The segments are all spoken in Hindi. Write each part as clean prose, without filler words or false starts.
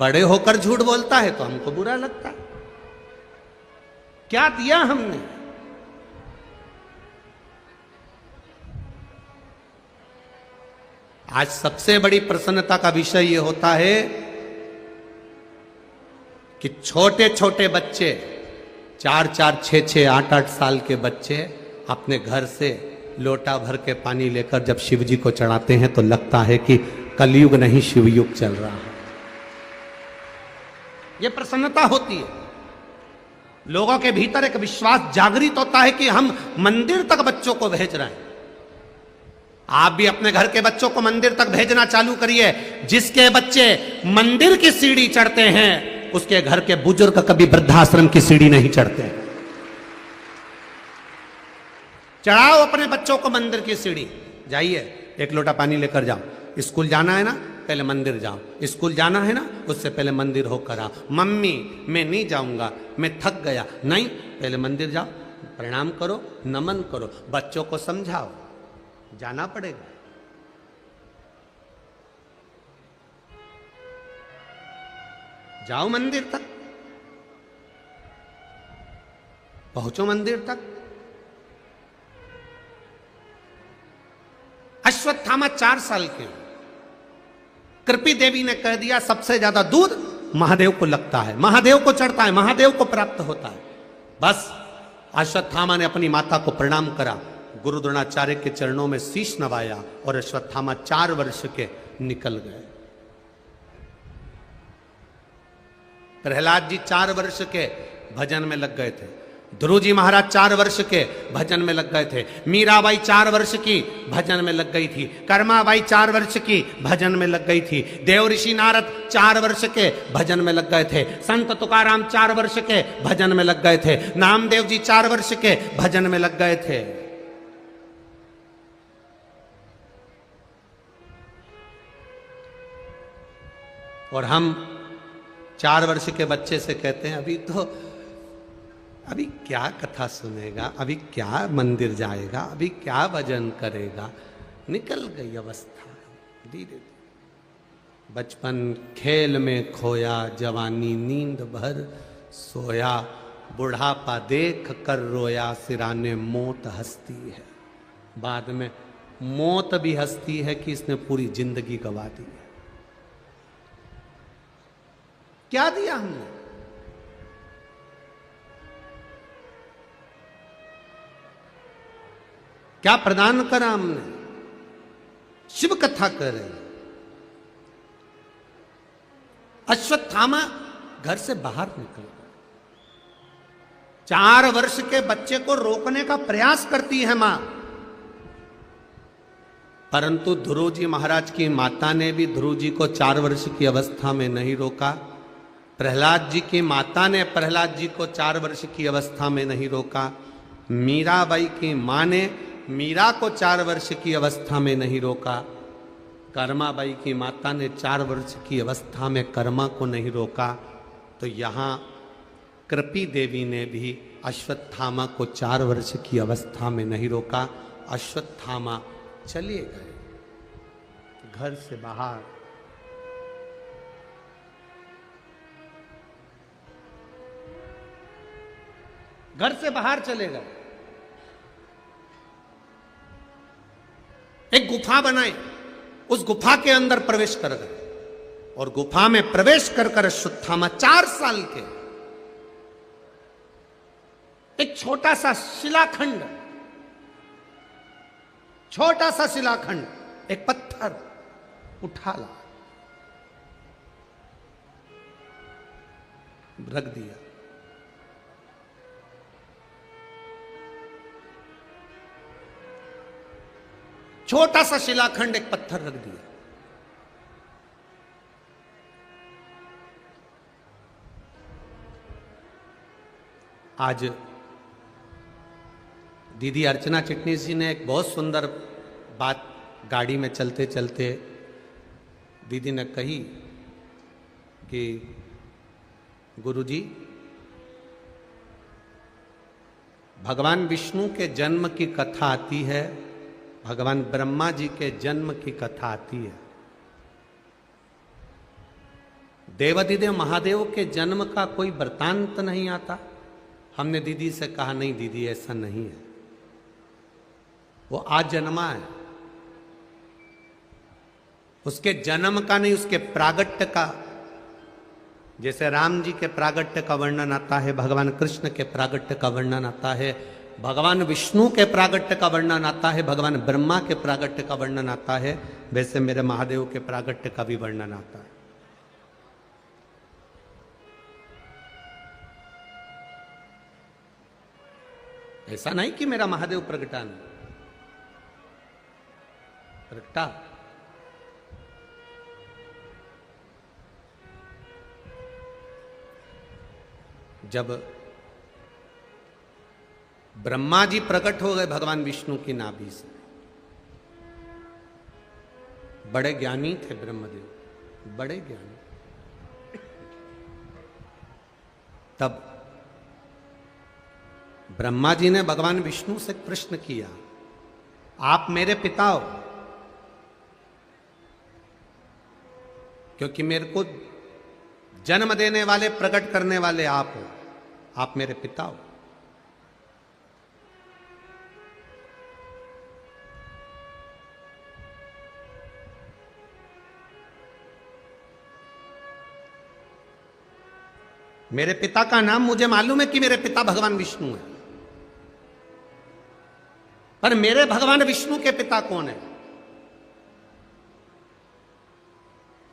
बड़े होकर झूठ बोलता है तो हमको बुरा लगता है। क्या दिया हमने? आज सबसे बड़ी प्रसन्नता का विषय यह होता है कि छोटे छोटे बच्चे 4-4, 6-6, 8-8 साल के बच्चे अपने घर से लोटा भर के पानी लेकर जब शिव जी को चढ़ाते हैं तो लगता है कि कलयुग नहीं शिवयुग चल रहा है। यह प्रसन्नता होती है। लोगों के भीतर एक विश्वास जागृत होता है कि हम मंदिर तक बच्चों को भेज रहे हैं। आप भी अपने घर के बच्चों को मंदिर तक भेजना चालू करिए। जिसके बच्चे मंदिर की सीढ़ी चढ़ते हैं उसके घर के बुजुर्ग कभी वृद्धाश्रम की सीढ़ी नहीं चढ़ते। चढ़ाओ अपने बच्चों को मंदिर की सीढ़ी। जाइए, एक लोटा पानी लेकर जाओ। स्कूल जाना है ना, पहले मंदिर जाओ। स्कूल जाना है ना, उससे पहले मंदिर होकर आओ। मम्मी मैं नहीं जाऊंगा, मैं थक गया। नहीं, पहले मंदिर जाओ, प्रणाम करो, नमन करो। बच्चों को समझाओ, जाना पड़ेगा। जाओ मंदिर तक, पहुंचो मंदिर तक। अश्वत्थामा 4 साल के। कृपी देवी ने कह दिया सबसे ज्यादा दूध महादेव को लगता है, महादेव को चढ़ता है, महादेव को प्राप्त होता है। बस अश्वत्थामा ने अपनी माता को प्रणाम करा, गुरु द्रोणाचार्य के चरणों में शीश नवाया और अश्वत्थामा 4 वर्ष के निकल गए। प्रहलाद जी 4 वर्ष के भजन में लग गए थे। ध्रुव जी महाराज 4 वर्ष के भजन में लग गए थे। मीराबाई 4 वर्ष की भजन में लग गई थी। कर्माबाई 4 वर्ष की भजन में लग गई थी। देव ऋषि नारद 4 वर्ष के भजन में लग गए थे। संत तुकाराम 4 वर्ष के भजन में लग गए थे। नामदेव जी 4 वर्ष के भजन में लग गए थे। और हम 4 वर्ष के बच्चे से कहते हैं अभी क्या कथा सुनेगा, अभी क्या मंदिर जाएगा, अभी क्या भजन करेगा। निकल गई अवस्था धीरे धीरे। बचपन खेल में खोया, जवानी नींद भर सोया, बुढ़ापा देख कर रोया, सिराने मौत हंसती है। बाद में मौत भी हंसती है कि इसने पूरी जिंदगी गवा दी है। क्या दिया हमने? क्या प्रदान करा हमने? शिव कथा कर रहे हैं। अश्वत्थामा घर से बाहर निकल गए। 4 वर्ष के बच्चे को रोकने का प्रयास करती है मां, परंतु ध्रुव जी महाराज की माता ने भी ध्रुव जी को 4 वर्ष की अवस्था में नहीं रोका। प्रहलाद जी की माता ने प्रहलाद जी को 4 वर्ष की अवस्था में नहीं रोका। मीराबाई की मां ने मीरा को 4 वर्ष की अवस्था में नहीं रोका। कर्माबाई की माता ने 4 वर्ष की अवस्था में कर्मा को नहीं रोका। तो यहाँ कृपी देवी ने भी अश्वत्थामा को 4 वर्ष की अवस्था में नहीं रोका। अश्वत्थामा चले गए घर से बाहर। घर से बाहर चले गए। एक गुफा बनाई, उस गुफा के अंदर प्रवेश कर गए और गुफा में प्रवेश कर कर अश्वत्थामा 4 साल के एक छोटा सा शिलाखंड, एक पत्थर उठा ला, रख दिया। छोटा सा शिलाखंड, एक पत्थर रख दिया। आज दीदी अर्चना चिटनीस जी ने एक बहुत सुंदर बात गाड़ी में चलते चलते दीदी ने कही कि गुरुजी, भगवान विष्णु के जन्म की कथा आती है, भगवान ब्रह्मा जी के जन्म की कथा आती है। देवाधिदेव महादेव के जन्म का कोई वृतांत नहीं आता। हमने दीदी से कहा, नहीं दीदी ऐसा नहीं है, वो आज जन्मा है। उसके जन्म का नहीं, उसके प्रागट्य का। जैसे राम जी के प्रागट्य का वर्णन आता है, भगवान कृष्ण के प्रागट्य का वर्णन आता है, भगवान विष्णु के प्रागट्य का वर्णन आता है, भगवान ब्रह्मा के प्रागट्य का वर्णन आता है, वैसे मेरे महादेव के प्रागट्य का भी वर्णन आता है। ऐसा नहीं कि मेरा महादेव प्रगटा नहीं, प्रगटा। जब ब्रह्मा जी प्रकट हो गए भगवान विष्णु की नाभि से, बड़े ज्ञानी थे ब्रह्मदेव, बड़े ज्ञानी। तब ब्रह्मा जी ने भगवान विष्णु से प्रश्न किया, आप मेरे पिता हो, क्योंकि मेरे को जन्म देने वाले, प्रकट करने वाले आप हो, आप मेरे पिता हो। मेरे पिता का नाम मुझे मालूम है कि मेरे पिता भगवान विष्णु है, पर मेरे भगवान विष्णु के पिता कौन है?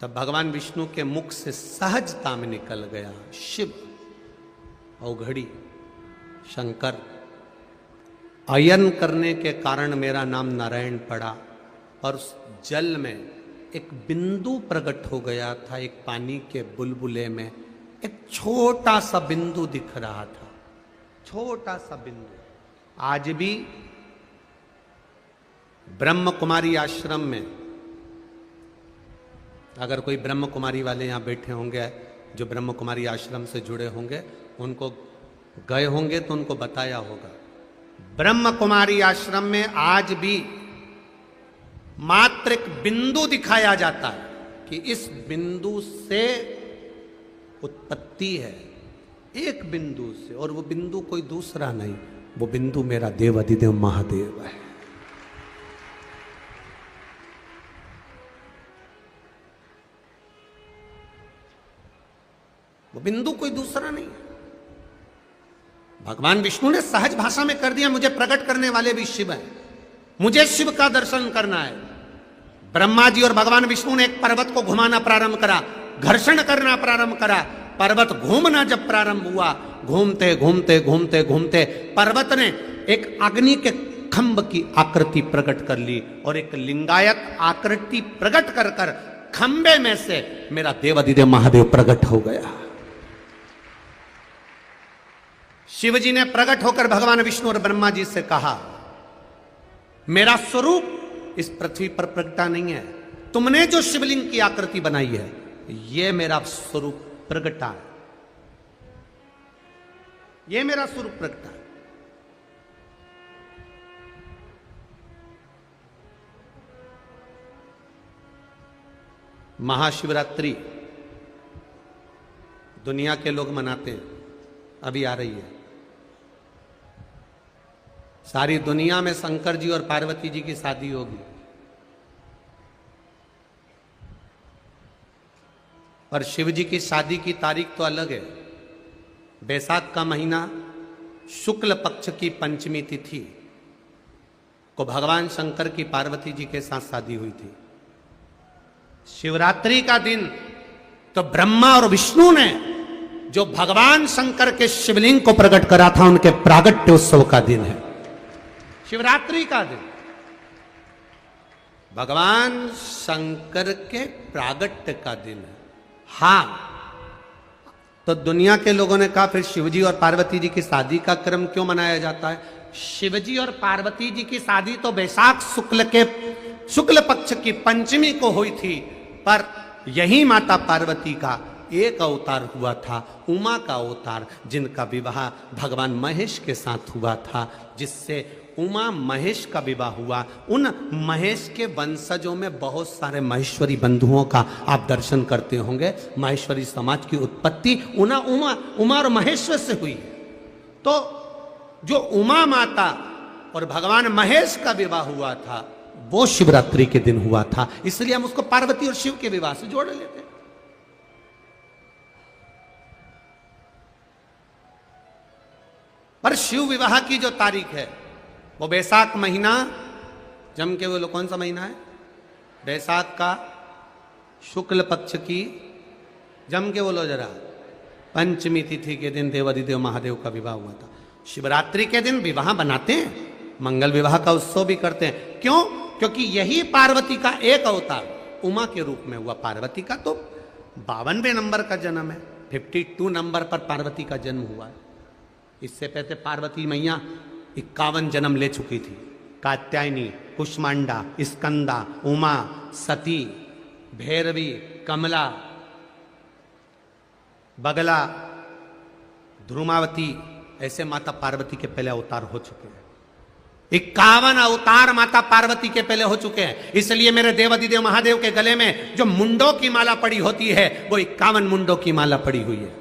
तब भगवान विष्णु के मुख से सहजता में निकल गया, शिव, औघड़ी, शंकर। अयन करने के कारण मेरा नाम नारायण पड़ा। और उस जल में एक बिंदु प्रकट हो गया था, एक पानी के बुलबुले में एक छोटा सा बिंदु दिख रहा था, छोटा सा बिंदु। आज भी ब्रह्म कुमारी आश्रम में, अगर कोई ब्रह्म कुमारी वाले यहां बैठे होंगे, जो ब्रह्म कुमारी आश्रम से जुड़े होंगे, उनको गए होंगे तो उनको बताया होगा, ब्रह्म कुमारी आश्रम में आज भी मात्र एक बिंदु दिखाया जाता है कि इस बिंदु से उत्पत्ति है, एक बिंदु से, और वो बिंदु कोई दूसरा नहीं, वो बिंदु मेरा देवाधिदेव महादेव है। वो बिंदु कोई दूसरा नहीं है। भगवान विष्णु ने सहज भाषा में कर दिया, मुझे प्रकट करने वाले भी शिव हैं, मुझे शिव का दर्शन करना है। ब्रह्मा जी और भगवान विष्णु ने एक पर्वत को घुमाना प्रारंभ करा, घर्षण करना प्रारंभ करा। पर्वत घूमना जब प्रारंभ हुआ, घूमते घूमते घूमते घूमते पर्वत ने एक अग्नि के खंभ की आकृति प्रकट कर ली, और एक लिंगायत आकृति प्रकट कर कर खंबे में से मेरा देवाधिदेव महादेव प्रकट हो गया। शिव जी ने प्रकट होकर भगवान विष्णु और ब्रह्मा जी से कहा, मेरा स्वरूप इस पृथ्वी पर प्रकटा नहीं है, तुमने जो शिवलिंग की आकृति बनाई है, यह मेरा स्वरूप प्रकटा है, यह मेरा स्वरूप प्रकटा है। महाशिवरात्रि दुनिया के लोग मनाते हैं, अभी आ रही है। सारी दुनिया में शंकर जी और पार्वती जी की शादी होगी, पर शिव जी की शादी की तारीख तो अलग है। बैसाख का महीना, शुक्ल पक्ष की पंचमी तिथि को भगवान शंकर की पार्वती जी के साथ शादी हुई थी। शिवरात्रि का दिन तो ब्रह्मा और विष्णु ने जो भगवान शंकर के शिवलिंग को प्रकट करा था, उनके प्रागट्य उत्सव का दिन है शिवरात्रि का दिन। भगवान शंकर के प्रागट्य का दिन है। हां, तो दुनिया के लोगों ने कहा फिर शिवजी और पार्वती जी की शादी का क्रम क्यों मनाया जाता है? शिवजी और पार्वती जी की शादी तो बैसाख शुक्ल पक्ष की पंचमी को हुई थी, पर यही माता पार्वती का एक अवतार हुआ था, उमा का अवतार, जिनका विवाह भगवान महेश के साथ हुआ था, जिससे उमा महेश का विवाह हुआ। उन महेश के वंशजों में बहुत सारे महेश्वरी बंधुओं का आप दर्शन करते होंगे। महेश्वरी समाज की उत्पत्ति उमा और महेश्वर से हुई है। तो जो उमा माता और भगवान महेश का विवाह हुआ था वो शिवरात्रि के दिन हुआ था, इसलिए हम उसको पार्वती और शिव के विवाह से जोड़ लेते हैं। पर शिव विवाह की जो तारीख है वो बैसाख महीना जम के, वो कौन सा महीना है, बैसाख का शुक्ल पक्ष की जम के बोलो जरा, पंचमी तिथि के दिन देवाधिदेव महादेव का विवाह हुआ था। शिवरात्रि के दिन विवाह बनाते हैं, मंगल विवाह का उत्सव भी करते हैं। क्यों? क्योंकि यही पार्वती का एक अवतार उमा के रूप में हुआ। पार्वती का तो 52वें नंबर का जन्म है, 52 नंबर पर पार्वती का जन्म हुआ है। इससे पहले पार्वती मैया 51 जन्म ले चुकी थी। कात्यायनी, कुष्मांडा, स्कंदा, उमा, सती, भैरवी, कमला, बगला, ध्रुमावती, ऐसे माता पार्वती के पहले अवतार हो चुके हैं। 51 अवतार माता पार्वती के पहले हो चुके हैं। इसलिए मेरे देवाधिदेव महादेव के गले में जो मुंडों की माला पड़ी होती है वो 51 मुंडों की माला पड़ी हुई है।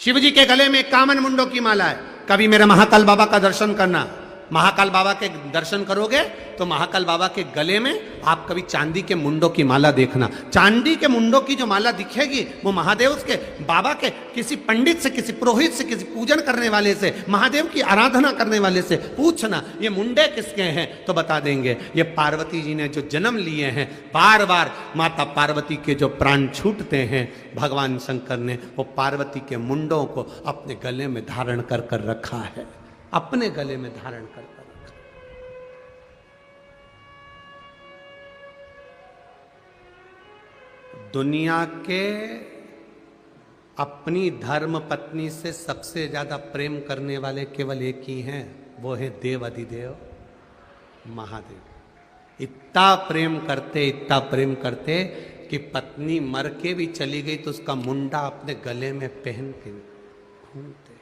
शिव जी के गले में 51 मुंडों की माला है। कभी मेरे महाकाल बाबा का दर्शन करना, महाकाल बाबा के दर्शन करोगे तो महाकाल बाबा के गले में आप कभी चांदी के मुंडों की माला देखना। चांदी के मुंडों की जो माला दिखेगी वो महादेव के बाबा के किसी पंडित से, किसी पुरोहित से, किसी पूजन करने वाले से, महादेव की आराधना करने वाले से पूछना ये मुंडे किसके हैं, तो बता देंगे ये पार्वती जी ने जो जन्म लिए हैं। बार बार माता पार्वती के जो प्राण छूटते हैं भगवान शंकर ने वो पार्वती के मुंडों को अपने गले में धारण कर कर रखा है, अपने गले में धारण कर कर रखा। दुनिया के अपनी धर्म पत्नी से सबसे ज्यादा प्रेम करने वाले केवल एक ही हैं, वो है देव अधिदेव महादेव। इतना प्रेम करते कि पत्नी मर के भी चली गई तो उसका मुंडा अपने गले में पहन के घूमते।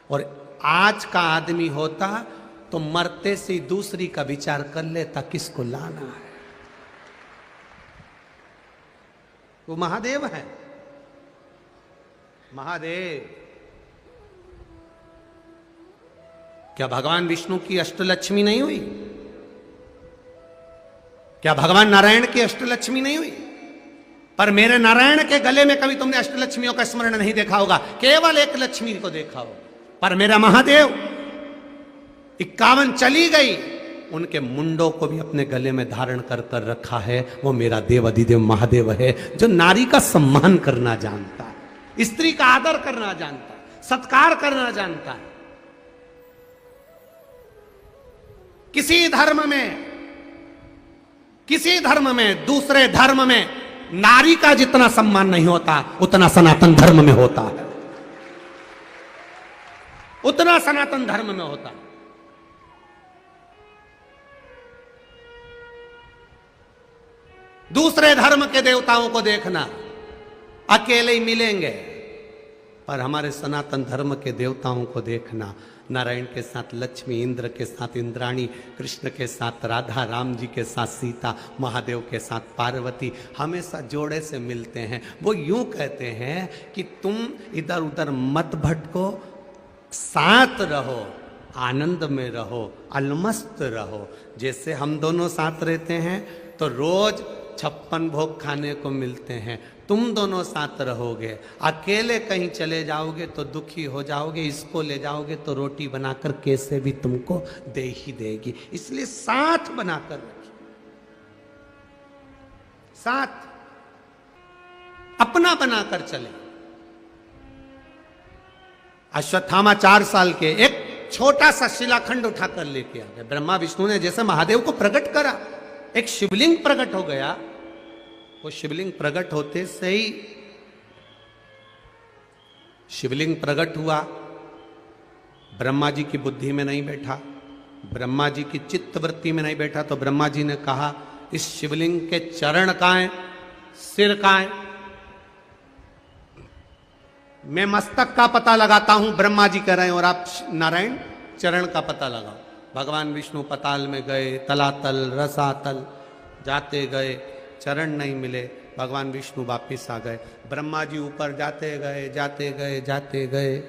और आज का आदमी होता तो मरते से दूसरी का विचार कर लेता किसको लाना है। वो महादेव है, महादेव। क्या भगवान विष्णु की अष्टलक्ष्मी नहीं हुई? क्या भगवान नारायण की अष्टलक्ष्मी नहीं हुई? पर मेरे नारायण के गले में कभी तुमने अष्टलक्ष्मियों का स्मरण नहीं देखा होगा, केवल एक लक्ष्मी को देखा होगा। पर मेरा महादेव 51 चली गई, उनके मुंडों को भी अपने गले में धारण कर कर रखा है। वो मेरा देव अधिदेव महादेव है जो नारी का सम्मान करना जानता है, स्त्री का आदर करना जानता है, सत्कार करना जानता है। किसी धर्म में दूसरे धर्म में नारी का जितना सम्मान नहीं होता उतना सनातन धर्म में होता है, उतना सनातन धर्म में होता है। दूसरे धर्म के देवताओं को देखना अकेले ही मिलेंगे, पर हमारे सनातन धर्म के देवताओं को देखना, नारायण के साथ लक्ष्मी, इंद्र के साथ इंद्राणी, कृष्ण के साथ राधा, राम जी के साथ सीता, महादेव के साथ पार्वती, हमेशा जोड़े से मिलते हैं। वो यूं कहते हैं कि तुम इधर उधर मत भटको, साथ रहो, आनंद में रहो, अलमस्त रहो। जैसे हम दोनों साथ रहते हैं तो रोज 56 भोग खाने को मिलते हैं, तुम दोनों साथ रहोगे। अकेले कहीं चले जाओगे तो दुखी हो जाओगे, इसको ले जाओगे तो रोटी बनाकर कैसे भी तुमको दे ही देगी। इसलिए साथ बनाकर रखिए, साथ अपना बनाकर चले। अश्वत्थामा 4 साल के एक छोटा सा शिलाखंड उठाकर लेके आ गए। ब्रह्मा विष्णु ने जैसे महादेव को प्रकट करा, एक शिवलिंग प्रकट हो गया। वो शिवलिंग प्रकट होते से ही शिवलिंग प्रकट हुआ, ब्रह्मा जी की बुद्धि में नहीं बैठा, ब्रह्मा जी की चित्त वृत्ति में नहीं बैठा। तो ब्रह्मा जी ने कहा इस शिवलिंग के चरण कहां हैं, सिर कहां है? मैं मस्तक का पता लगाता हूं, ब्रह्मा जी कह रहे हैं, और आप नारायण चरण का पता लगाओ। भगवान विष्णु पताल में गए, तलातल रसातल जाते गए, चरण नहीं मिले, भगवान विष्णु वापिस आ गए। ब्रह्मा जी ऊपर जाते गए जाते गए जाते गए,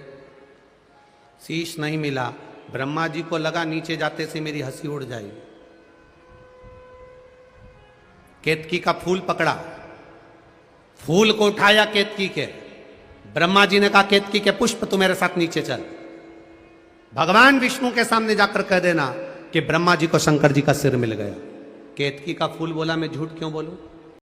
शीश नहीं मिला। ब्रह्मा जी को लगा नीचे जाते से मेरी हंसी उड़ जाएगी। केतकी का फूल पकड़ा, फूल को उठाया केतकी के। ब्रह्मा जी ने कहा केतकी के पुष्प तू मेरे साथ नीचे चल। भगवान विष्णु के सामने जाकर कह देना कि ब्रह्मा जी को शंकर जी का सिर मिल गया। केतकी का फूल बोला मैं झूठ क्यों बोलूं?